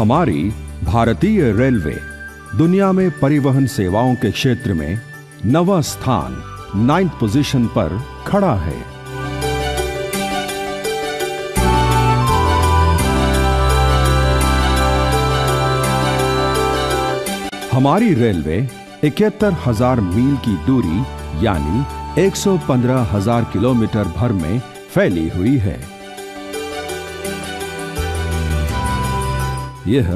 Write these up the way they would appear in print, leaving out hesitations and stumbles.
हमारी भारतीय रेलवे दुनिया में परिवहन सेवाओं के क्षेत्र में 9वां स्थान 9th पोजीशन पर खड़ा है। हमारी रेलवे 71,000 मील की दूरी यानी 115,000 किलोमीटर भर में फैली हुई है। यह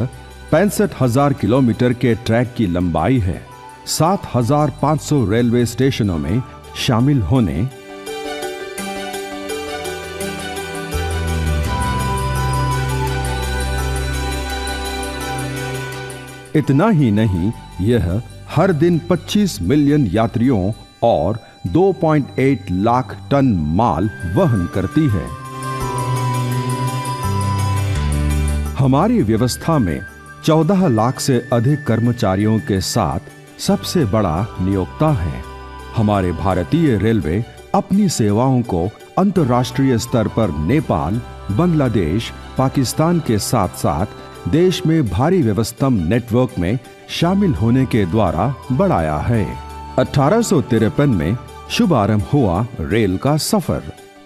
65,000 किलोमीटर के ट्रैक की लंबाई है। 7,500 रेलवे स्टेशनों में शामिल होने इतना ही नहीं, यह हर दिन 25 मिलियन यात्रियों और 2.8 लाख टन माल वहन करती है। हमारी व्यवस्था में 14 लाख से अधिक कर्मचारियों के साथ सबसे बड़ा नियोक्ता है। हमारे भारतीय रेलवे अपनी सेवाओं को अंतर्राष्ट्रीय स्तर पर नेपाल, बांग्लादेश, पाकिस्तान के साथ साथ देश में भारी व्यवस्था नेटवर्क में शामिल होने के द्वारा बढ़ाया है। 1853 में शुभारंभ हुआ रेल का सफर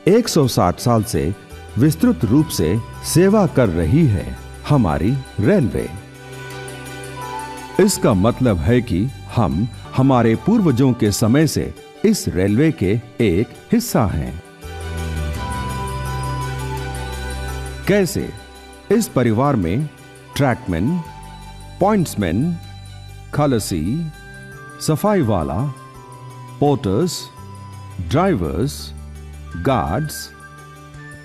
160 साल से विस्तृत रूप से सेवा कर रही है हमारी रेलवे। इसका मतलब है कि हम हमारे पूर्वजों के समय से इस रेलवे के एक हिस्सा हैं। कैसे? इस परिवार में ट्रैकमैन, पॉइंट्समैन, खलासी, सफाई वाला, porters, drivers, guards,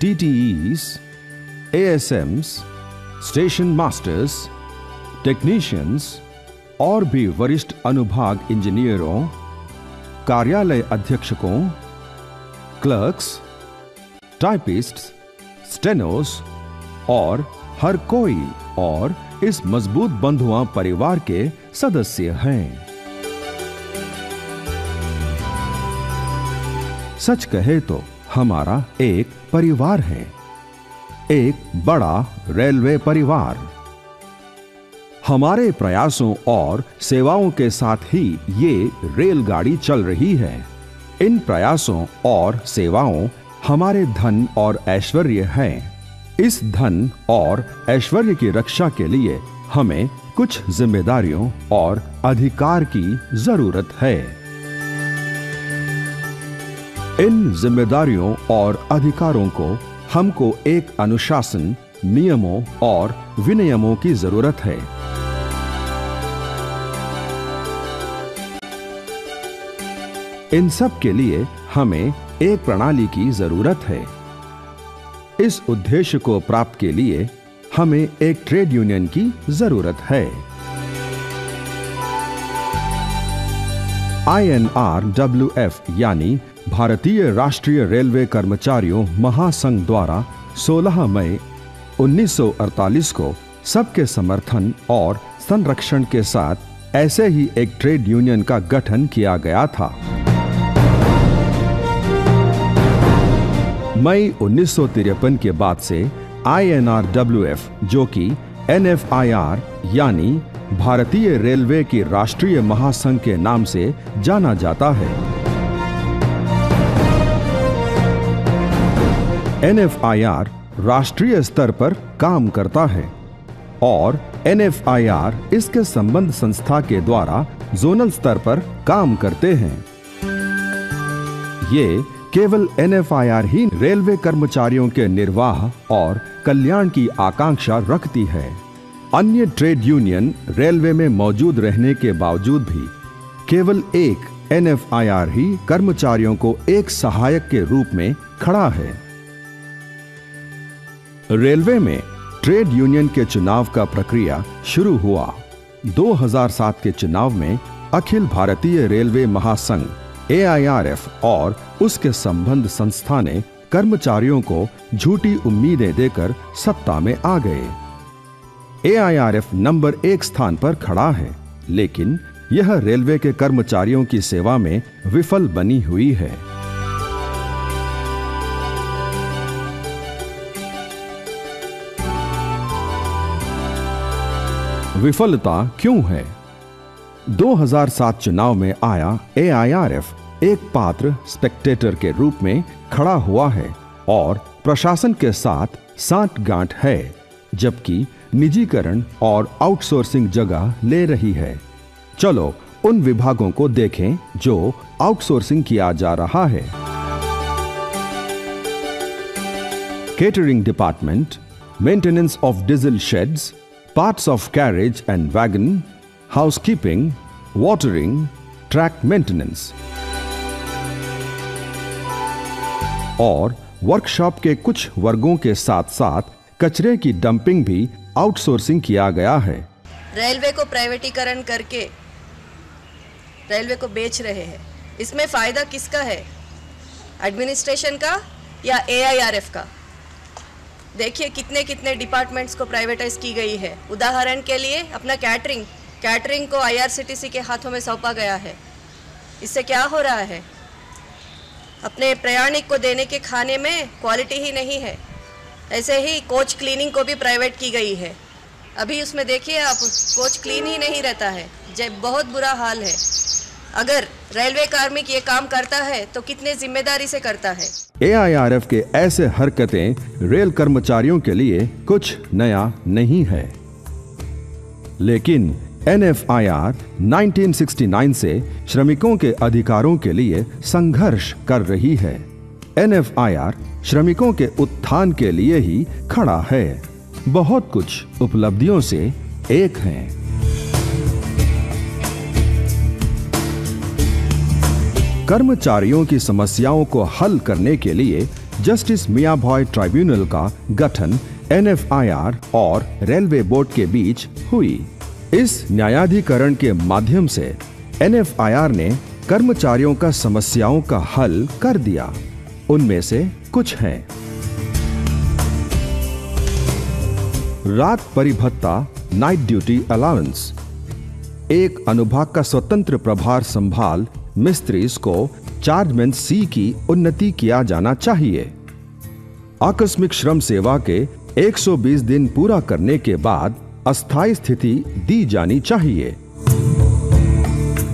TTEs, ASMs, station masters, technicians और भी वरिष्ठ अनुभाग इंजीनियरों, कार्यालय अधीक्षकों, क्लर्क्स, टाइपिस्ट्स, स्टेनोस और हर कोई और इस मजबूत बंधुआ परिवार के सदस्य हैं। सच कहे तो हमारा एक परिवार है, एक बड़ा रेलवे परिवार। हमारे प्रयासों और सेवाओं के साथ ही ये रेलगाड़ी चल रही है। इन प्रयासों और सेवाओं हमारे धन और ऐश्वर्य हैं। इस धन और ऐश्वर्य की रक्षा के लिए हमें कुछ जिम्मेदारियों और अधिकार की जरूरत है। इन जिम्मेदारियों और अधिकारों को हमको एक अनुशासन, नियमों और विनियमों की जरूरत है। इन सब के लिए हमें एक प्रणाली की जरूरत है। इस उद्देश्य को प्राप्त के लिए हमें एक ट्रेड यूनियन की जरूरत है। INRWF यानी भारतीय राष्ट्रीय रेलवे कर्मचारियों महासंघ द्वारा 16 मई 1948 को सबके समर्थन और संरक्षण के साथ ऐसे ही एक ट्रेड यूनियन का गठन किया गया था। मई 1953 के बाद से INRWF, जो कि NFIR यानी भारतीय रेलवे की राष्ट्रीय महासंघ के नाम से जाना जाता है। NFIR राष्ट्रीय स्तर पर काम करता है और NFIR इसके संबंध संस्था के द्वारा जोनल स्तर पर काम करते हैं। ये केवल NFIR ही रेलवे कर्मचारियों के निर्वाह और कल्याण की आकांक्षा रखती है। अन्य ट्रेड यूनियन रेलवे में मौजूद रहने के बावजूद भी केवल एक NFIR ही कर्मचारियों को एक सहायक के रूप में खड़ा है। रेलवे में ट्रेड यूनियन के चुनाव का प्रक्रिया शुरू हुआ। 2007 के चुनाव में अखिल भारतीय रेलवे महासंघ AIRF और उसके संबंध संस्था ने कर्मचारियों को झूठी उम्मीदें देकर सत्ता में आ गए। AIRF नंबर 1 स्थान पर खड़ा है, लेकिन यह रेलवे के कर्मचारियों की सेवा में विफल बनी हुई है। विफलता क्यों है? 2007 चुनाव में आया AIRF एक पात्र स्पेक्टेटर के रूप में खड़ा हुआ है और प्रशासन के साथ सांठगांठ है, जबकि निजीकरण और आउटसोर्सिंग जगह ले रही है। चलो उन विभागों को देखें जो आउटसोर्सिंग किया जा रहा है। Catering department, maintenance of diesel shades, parts of carriage and wagon, housekeeping, watering, track maintenance और वर्कशॉप के कुछ वर्गों के साथ साथ कचरे की डंपिंग भी आउटसोर्सिंग किया गया है। रेलवे को प्राइवेटीकरण करके रेलवे को बेच रहे हैं। इसमें फायदा किसका है? एडमिनिस्ट्रेशन का या AIRF का? देखिए कितने कितने डिपार्टमेंट्स को प्राइवेटाइज की गई है। उदाहरण के लिए अपना कैटरिंग को IRCTC के हाथों में सौंपा गया है। इससे क्या हो रहा है? अपने प्रयाणिक को देने के खाने में क्वालिटी ही नहीं है। ऐसे ही कोच क्लीनिंग को भी प्राइवेट की गई है। अभी उसमें देखिए आप, कोच क्लीन ही नहीं रहता है। जब बहुत बुरा हाल है। अगर रेलवे कार्मिक ये काम करता है तो कितने जिम्मेदारी से करता है। AIRF के ऐसे हरकतें रेल कर्मचारियों के लिए कुछ नया नहीं है, लेकिन NFIR 1969 से श्रमिकों के अधिकारों के लिए संघर्ष कर रही है। NFIR श्रमिकों के उत्थान के लिए ही खड़ा है। बहुत कुछ उपलब्धियों से एक है। कर्मचारियों की समस्याओं को हल करने के लिए जस्टिस मियां भॉय ट्राइब्यूनल का गठन NFIR और रेलवे बोर्ड के बीच हुई। इस न्यायाधिकरण के माध्यम से NFIR ने कर्मचारियों का समस्याओं का हल कर दिया। उनमें से कुछ हैं: रात परिभत्ता, नाइट ड्यूटी अलाउंस, एक अनुभाग का स्वतंत्र प्रभार संभाल मिस्त्रीज को चार्जमैन C की उन्नति किया जाना चाहिए। आकस्मिक श्रम सेवा के 120 दिन पूरा करने के बाद अस्थायी स्थिति दी जानी चाहिए।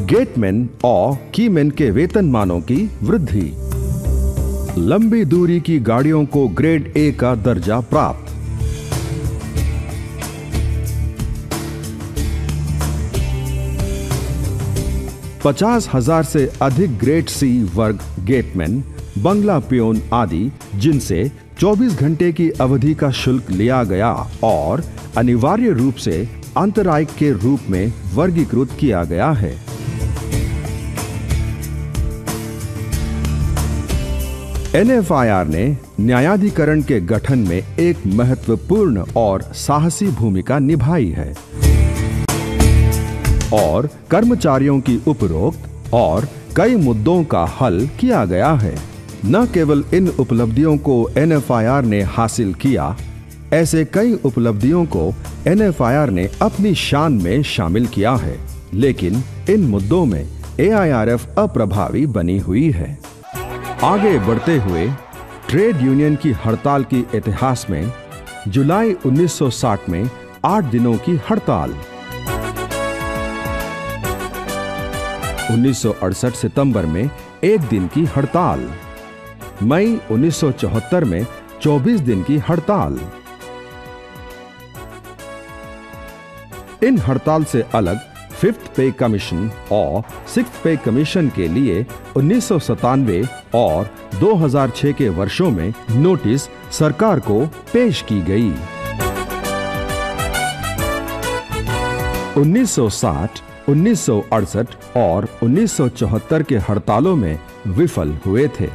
गेटमैन और कीमैन के वेतनमानों की वृद्धि। लंबी दूरी की गाड़ियों को ग्रेड A का दर्जा प्राप्त। $50,000 से अधिक ग्रेड C वर्ग गेटमैन, बंगला पियोन आदि जिनसे 24 घंटे की अवधि का शुल्क लिया गया और अनिवार्य रूप से अंतराय के रूप में वर्गीकृत किया गया है। NFIR ने न्यायाधिकरण के गठन में एक महत्वपूर्ण और साहसी भूमिका निभाई है और कर्मचारियों की उपरोक्त और कई मुद्दों का हल किया गया है। न केवल इन उपलब्धियों को NFIR ने हासिल किया, ऐसे कई उपलब्धियों को NFIR ने अपनी शान में शामिल किया है, लेकिन इन मुद्दों में AIRF अप्रभावी बनी हुई है। आगे बढ़ते हुए ट्रेड यूनियन की हड़ताल की इतिहास में जुलाई 1960 में 8 दिनों की हड़ताल, 1968 सितंबर में 1 दिन की हड़ताल, मई 1974 में 24 दिन की हड़ताल। इन हड़ताल से अलग 5th पे कमीशन और 6th पे कमीशन के लिए 1997 और 2006 के वर्षों में नोटिस सरकार को पेश की गई। 1960, 1968 और 1974 के हड़तालों में विफल हुए थे।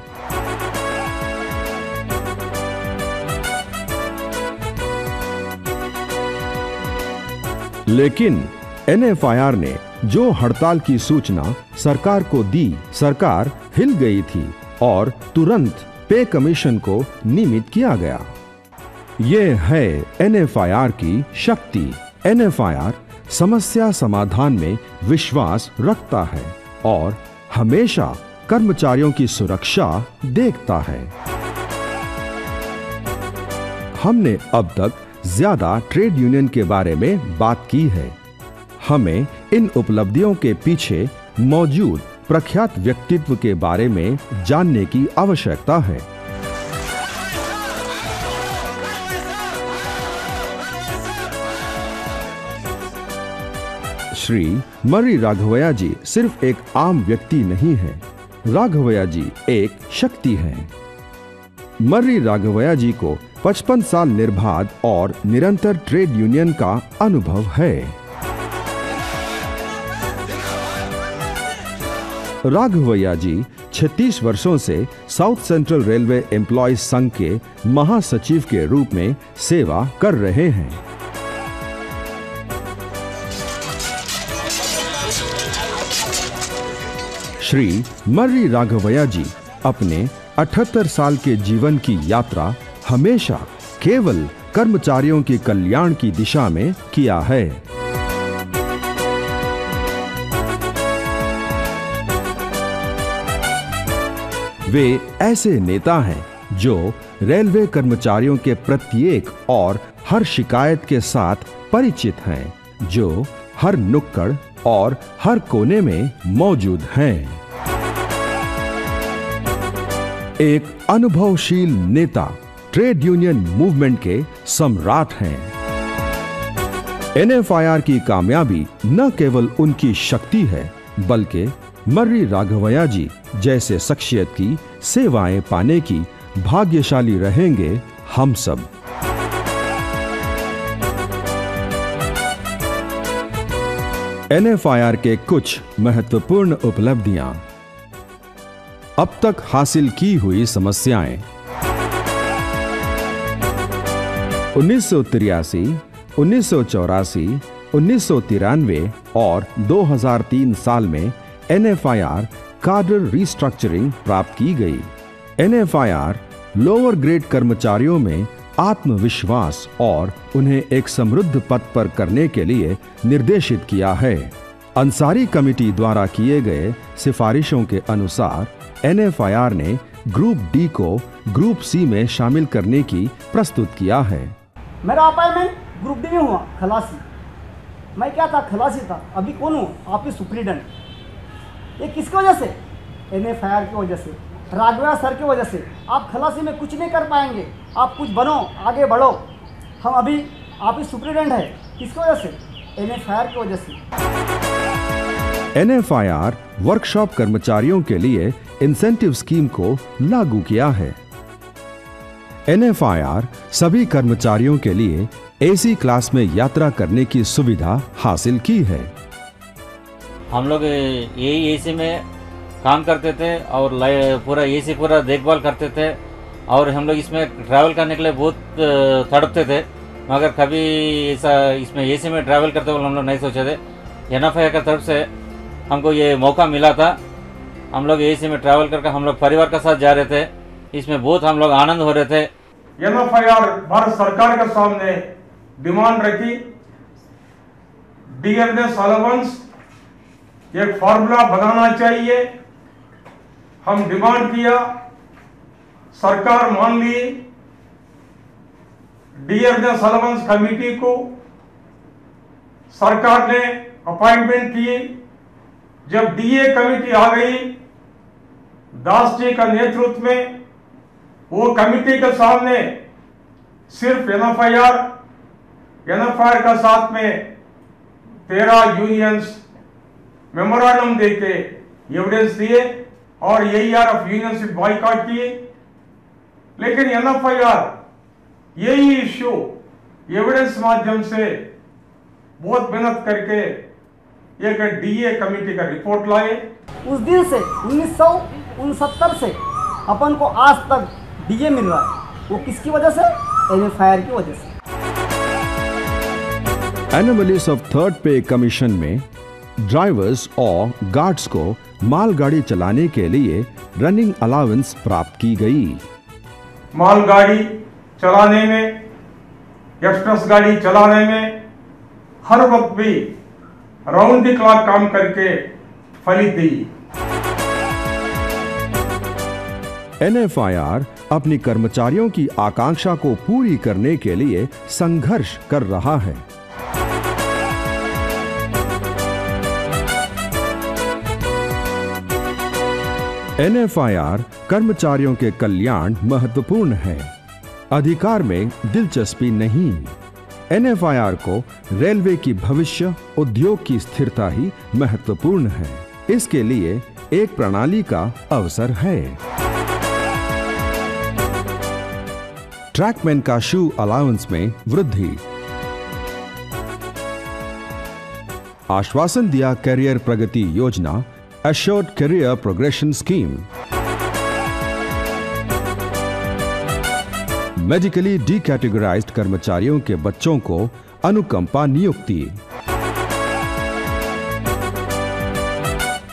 लेकिन NFIR ने जो हड़ताल की सूचना सरकार को दी, सरकार हिल गई थी और तुरंत पे कमीशन को नियमित किया गया। ये है NFIR की शक्ति। NFIR समस्या समाधान में विश्वास रखता है और हमेशा कर्मचारियों की सुरक्षा देखता है। हमने अब तक ज्यादा ट्रेड यूनियन के बारे में बात की है, हमें इन उपलब्धियों के पीछे मौजूद प्रख्यात व्यक्तित्व के बारे में जानने की आवश्यकता है। श्री मर्री राघवैया जी सिर्फ एक आम व्यक्ति नहीं है, राघवैया जी एक शक्ति हैं। मर्री राघवैया जी को 55 साल निर्बाध और निरंतर ट्रेड यूनियन का अनुभव है। राघवैया जी 36 वर्षों से साउथ सेंट्रल रेलवे एम्प्लॉयज संघ के महासचिव के रूप में सेवा कर रहे हैं। श्री मर्री राघवैया जी अपने 78 साल के जीवन की यात्रा हमेशा केवल कर्मचारियों के कल्याण की दिशा में किया है। वे ऐसे नेता हैं जो रेलवे कर्मचारियों के प्रत्येक और हर शिकायत के साथ परिचित हैं, जो हर नुक्कड़ और हर कोने में मौजूद हैं। एक अनुभवशील नेता, ट्रेड यूनियन मूवमेंट के सम्राट हैं। NFIR की कामयाबी न केवल उनकी शक्ति है, बल्कि मर्री राघवैया जी जैसे शख्सियत की सेवाएं पाने की भाग्यशाली रहेंगे हम सब। NFIR के कुछ महत्वपूर्ण उपलब्धियां। अब तक हासिल की हुई समस्याएं। 1983, 1984, 1993 और 2003 साल में NFIR काडर रिस्ट्रक्चरिंग प्राप्त की गई। NFIR लोअर ग्रेड कर्मचारियों में आत्मविश्वास और उन्हें एक समृद्ध पद पर करने के लिए निर्देशित किया है। अंसारी कमेटी द्वारा किए गए सिफारिशों के अनुसार NFIR ने ग्रुप डी को ग्रुप सी में शामिल करने की प्रस्तुत किया है। मेरा अपॉइंटमेंट ग्रुप डी में हुआ, खलासी। मैं क्या था, खलासी था। अभी कौन हूँ, ऑफिस सुप्रीडेंट। ये किसकी वजह से? NFIR की वजह से, राघवैया सर की वजह से। आप खलासी में कुछ नहीं कर पाएंगे, आप कुछ बनो, आगे बढ़ो। हम अभी ऑफिस सुप्रीडेंट है, किसकी वजह से? NFIR की वजह से। NFIR वर्कशॉप कर्मचारियों के लिए इंसेंटिव स्कीम को लागू किया है। NFIR सभी कर्मचारियों के लिए AC क्लास में यात्रा करने की सुविधा हासिल की है। हम लोग यही AC में काम करते थे और पूरा AC पूरा देखभाल करते थे, और हम लोग इसमें ट्रैवल करने के लिए बहुत तड़पते थे, मगर कभी ऐसा इसमें AC में ट्रैवल करते हुए हम लोग नहीं सोचे थे। NFIR की तरफ से हमको ये मौका मिला था। हम लोग AC में ट्रैवल करके हम लोग परिवार के साथ जा रहे थे, इसमें बहुत हम लोग आनंद हो रहे थे। NFIR भारत सरकार के सामने डिमांड रखी, डियरनेस अलाउंस एक फार्मूला बनाना चाहिए। हम डिमांड किया, सरकार मान ली। डियरनेस अलाउंस कमेटी को सरकार ने अपॉइंटमेंट की। जब DA कमेटी आ गई दास जी का नेतृत्व में, वो कमेटी के सामने सिर्फ NFIR का साथ में 13 यूनियंस मेमोरेंडम देके एविडेंस दिए और AERF यूनियन से बॉयकॉट किए। लेकिन NFIR यही इश्यू एविडेंस माध्यम से बहुत मेहनत करके एक DA कमेटी का रिपोर्ट लाए। उस दिन से 1969 से अपन को आज तक DA मिल रहा है। वो किसकी वजह से? NFIR की वजह से। एनोमलीज ऑफ थर्ड पे कमीशन में ड्राइवर्स और गार्ड्स को मालगाड़ी चलाने के लिए रनिंग अलाउंस प्राप्त की गई। मालगाड़ी चलाने में, एक्सप्रेस गाड़ी चलाने में हर वक्त भी राउंड द क्लॉक काम करके फलित दी। NFIR अपनी कर्मचारियों की आकांक्षा को पूरी करने के लिए संघर्ष कर रहा है। NFIR कर्मचारियों के कल्याण महत्वपूर्ण है, अधिकार में दिलचस्पी नहीं। NFIR को रेलवे की भविष्य उद्योग की स्थिरता ही महत्वपूर्ण है। इसके लिए एक प्रणाली का अवसर है। ट्रैकमैन का शू अलाउंस में वृद्धि। आश्वासन दिया करियर प्रगति योजना, assured career progression scheme. Medically decategorised कर्मचारियों के बच्चों को अनुकंपा नियुक्ति।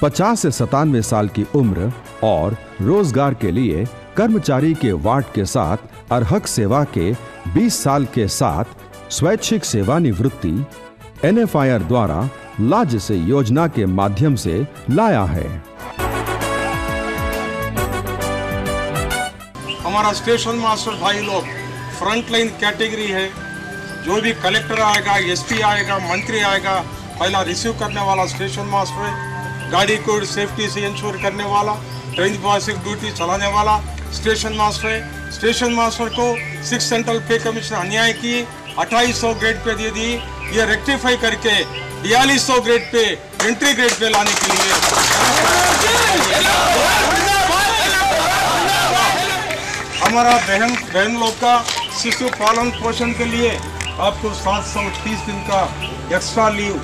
50 से 97 साल की उम्र और रोजगार के लिए कर्मचारी के वार्ड के साथ अर्हक सेवा के 20 साल के साथ स्वैच्छिक सेवानिवृत्ति NFIR द्वारा लाज से योजना के माध्यम से लाया है। हमारा स्टेशन मास्टर भाई लोग फ्रंट लाइन कैटेगरी है। जो भी कलेक्टर आएगा, SP आएगा, मंत्री आएगा, पहला रिसीव करने वाला स्टेशन मास्टर है। गाड़ी को सेफ्टी से इंश्योर करने वाला, ट्रेन पासिंग ड्यूटी चलाने वाला स्टेशन मास्टर है। स्टेशन मास्टर को 6 सेंट्रल पे कमीशन अन्याय की 2800 ग्रेड पे दे दी। ये रेक्टिफाई करके 4200 grade pay entry grade pay लाने के लिए हमारा बहन लोग का शिशु पालन पोषण के लिए आपको 730 दिन का एक्स्ट्रा लीव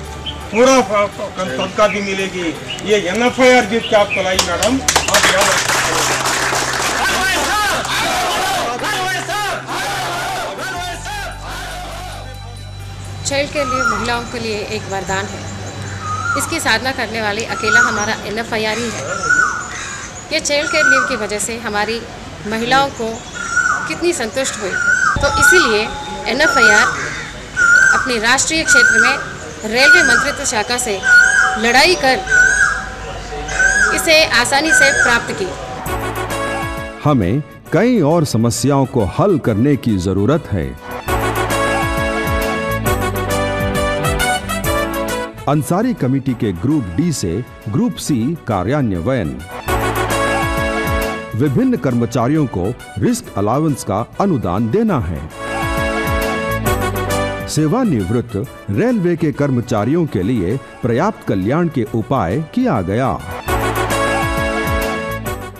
पूरा तनख्वाह भी मिलेगी। ये NFIR गिफ्ट आपको लाई मैडम, आप याद रखिए। चाइल्ड के लिए महिलाओं के लिए एक वरदान है। इसकी साधना करने वाली अकेला हमारा NFIR ही है। ये चाइल्ड केयर लीव की वजह से हमारी महिलाओं को कितनी संतुष्ट हुई, तो इसीलिए NFIR अपनी राष्ट्रीय क्षेत्र में रेलवे मंत्रित्व शाखा से लड़ाई कर इसे आसानी से प्राप्त की। हमें कई और समस्याओं को हल करने की जरूरत है। अंसारी कमेटी के ग्रुप D से ग्रुप C कार्यान्वयन। विभिन्न कर्मचारियों को रिस्क अलाउंस का अनुदान देना है। सेवानिवृत्त रेलवे के कर्मचारियों के लिए पर्याप्त कल्याण के उपाय किया गया।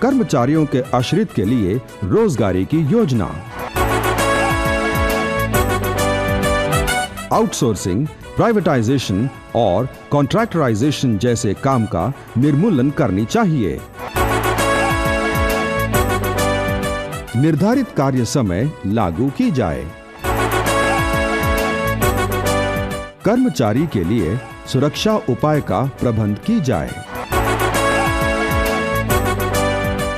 कर्मचारियों के आश्रित के लिए रोजगारी की योजना। आउटसोर्सिंग, प्राइवेटाइजेशन और कॉन्ट्रैक्टराइजेशन जैसे काम का निर्मूलन करनी चाहिए। निर्धारित कार्य समय लागू की जाए। कर्मचारी के लिए सुरक्षा उपाय का प्रबंध की जाए।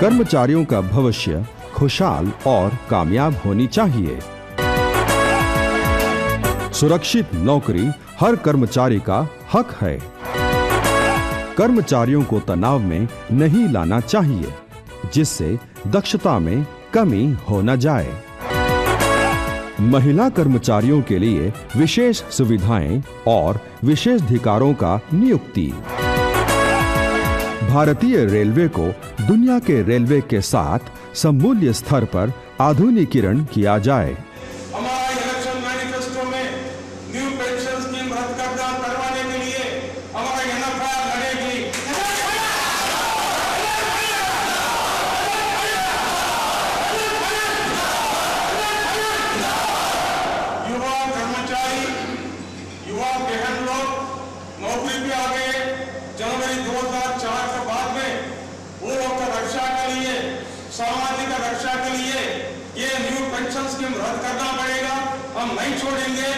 कर्मचारियों का भविष्य खुशहाल और कामयाब होनी चाहिए। सुरक्षित नौकरी हर कर्मचारी का हक है। कर्मचारियों को तनाव में नहीं लाना चाहिए, जिससे दक्षता में कमी हो न जाए। महिला कर्मचारियों के लिए विशेष सुविधाएं और विशेषाधिकारों का नियुक्ति। भारतीय रेलवे को दुनिया के रेलवे के साथ सममूल्य स्तर पर आधुनिकीकरण किया जाए। हमारा इलेक्शन मैनिफेस्टो में न्यू पेंशन स्कीम रद्द करवाने के लिए हमारा NFIR लड़ेगी। युवा कर्मचारी, युवा बहन लोग नौकरी पे आ गए। जनवरी 2004 के बाद में वो लोग का रक्षा के लिए, सामाजिक रक्षा के लिए ये न्यू पेंशन स्कीम रद्द करना पड़ेगा। हम नहीं छोड़ेंगे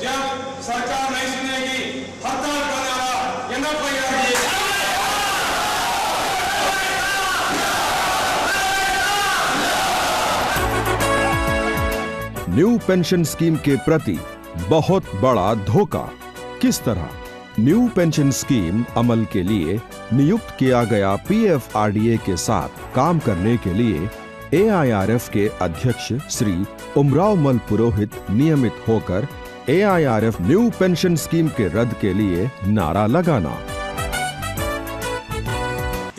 जब सरकार नहीं सुनेगी। हड़ताल करने वाला NFIR न्यू पेंशन स्कीम के प्रति बहुत बड़ा धोखा। किस तरह? न्यू पेंशन स्कीम अमल के लिए नियुक्त किया गया PFRDA के साथ काम करने के लिए AIRF के अध्यक्ष श्री उमराव मल पुरोहित नियमित होकर AIRF न्यू पेंशन स्कीम के रद्द के लिए नारा लगाना।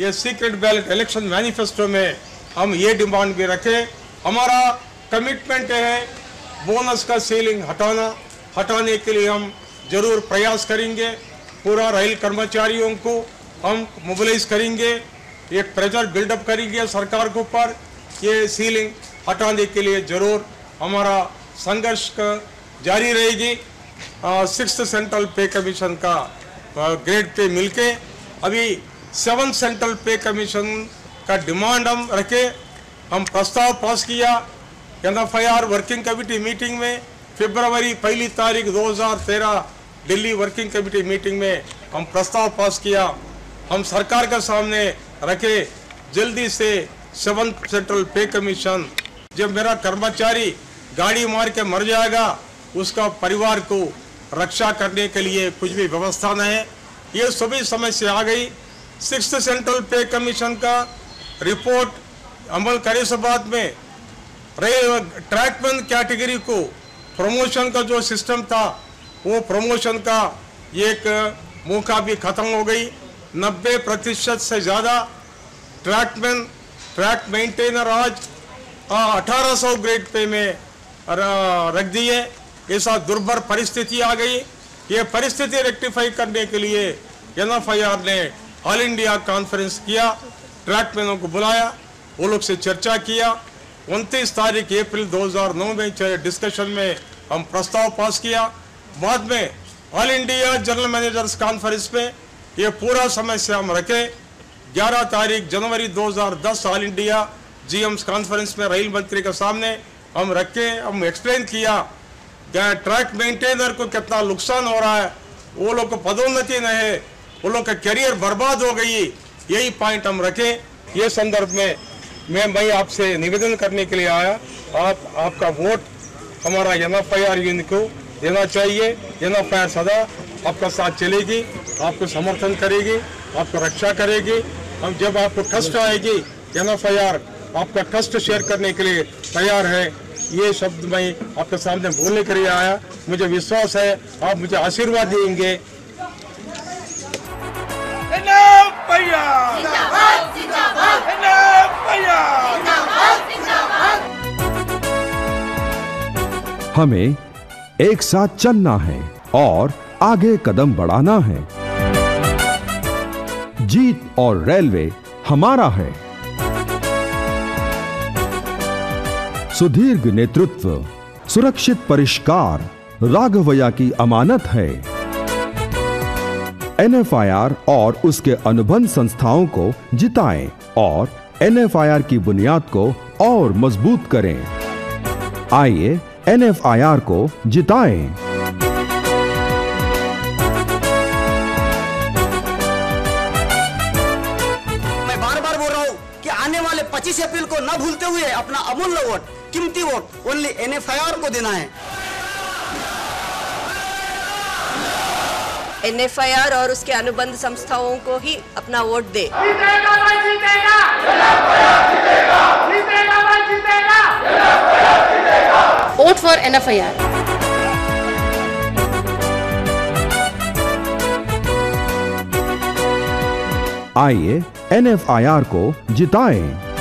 ये सीक्रेट बैलेट इलेक्शन मैनिफेस्टो में हम ये डिमांड भी रखें। हमारा कमिटमेंट है बोनस का सीलिंग हटाने के लिए हम जरूर प्रयास करेंगे। पूरा रेल कर्मचारियों को हम मोबिलाइज करेंगे, एक प्रेशर बिल्डअप करेंगे सरकार के ऊपर। ये सीलिंग हटाने के लिए जरूर हमारा संघर्ष जारी रहेगी। 6th सेंट्रल पे कमीशन का ग्रेड पे मिलके अभी 7th सेंट्रल पे कमीशन का डिमांड हम रखे। हम प्रस्ताव पास किया NFIR वर्किंग कमेटी मीटिंग में फरवरी 1 तारीख 2013 दिल्ली वर्किंग कमेटी मीटिंग में हम प्रस्ताव पास किया। हम सरकार के सामने रखे जल्दी से 7th सेंट्रल पे कमीशन, जब मेरा कर्मचारी गाड़ी मार के मर जाएगा उसका परिवार को रक्षा करने के लिए कुछ भी व्यवस्था नहीं है। ये सभी समस्या आ गई। 6th सेंट्रल पे कमीशन का रिपोर्ट अमल करे से बाद में ट्रैकमैन कैटेगरी को प्रमोशन का जो सिस्टम था वो प्रमोशन का एक मौका भी खत्म हो गई। 90% से ज़्यादा ट्रैक मेंटेनर आज 1800 ग्रेड पे में रख दिए। ऐसा दुर्भर परिस्थिति आ गई। ये परिस्थिति रेक्टिफाई करने के लिए NFIR ने ऑल इंडिया कॉन्फ्रेंस किया, ट्रैकमैनों को बुलाया, वो लोग से चर्चा किया। 29 तारीख अप्रैल 2009 में डिस्कशन में हम प्रस्ताव पास किया। बाद में all India general managers conference में ये पूरा समस्या हम रखे। 11 तारीख जनवरी 2010 ऑल इंडिया GM's कॉन्फ्रेंस में रेल मंत्री के सामने हम रखे। हम एक्सप्लेन किया ट्रैक मेंटेनर को कितना नुकसान हो रहा है, वो लोग को पदोन्नति नहीं है, वो लोग का करियर बर्बाद हो गई। यही पॉइंट हम रखे। ये संदर्भ में मैं आपसे निवेदन करने के लिए आया। आपका वोट हमारा NFIR यूनियन को देना चाहिए। NFIR सदा आपका साथ चलेगी, आपको समर्थन करेगी, आपको रक्षा करेगी। हम जब आपको कष्ट आएगी NFIR आपका कष्ट शेयर करने के लिए तैयार है। ये शब्द मैं आपके सामने बोलने के लिए आया। मुझे विश्वास है आप मुझे आशीर्वाद देंगे। हमें एक साथ चलना है और आगे कदम बढ़ाना है। जीत और रेलवे हमारा है। सुदीर्घ नेतृत्व, सुरक्षित परिष्कार राघवैया की अमानत है। NFIR और उसके अनुबंध संस्थाओं को जिताएं और NFIR की बुनियाद को और मजबूत करें। आइए NFIR को जिताएं। मैं बार बार बोल रहा हूँ कि आने वाले 25 अप्रैल को न भूलते हुए अपना अमूल्य वोट, कीमती वोट ओनली NFIR को देना है। NFIR और उसके अनुबंध संस्थाओं को ही अपना vote they. Vote for NFIR। आइए NFIR को जिताएं।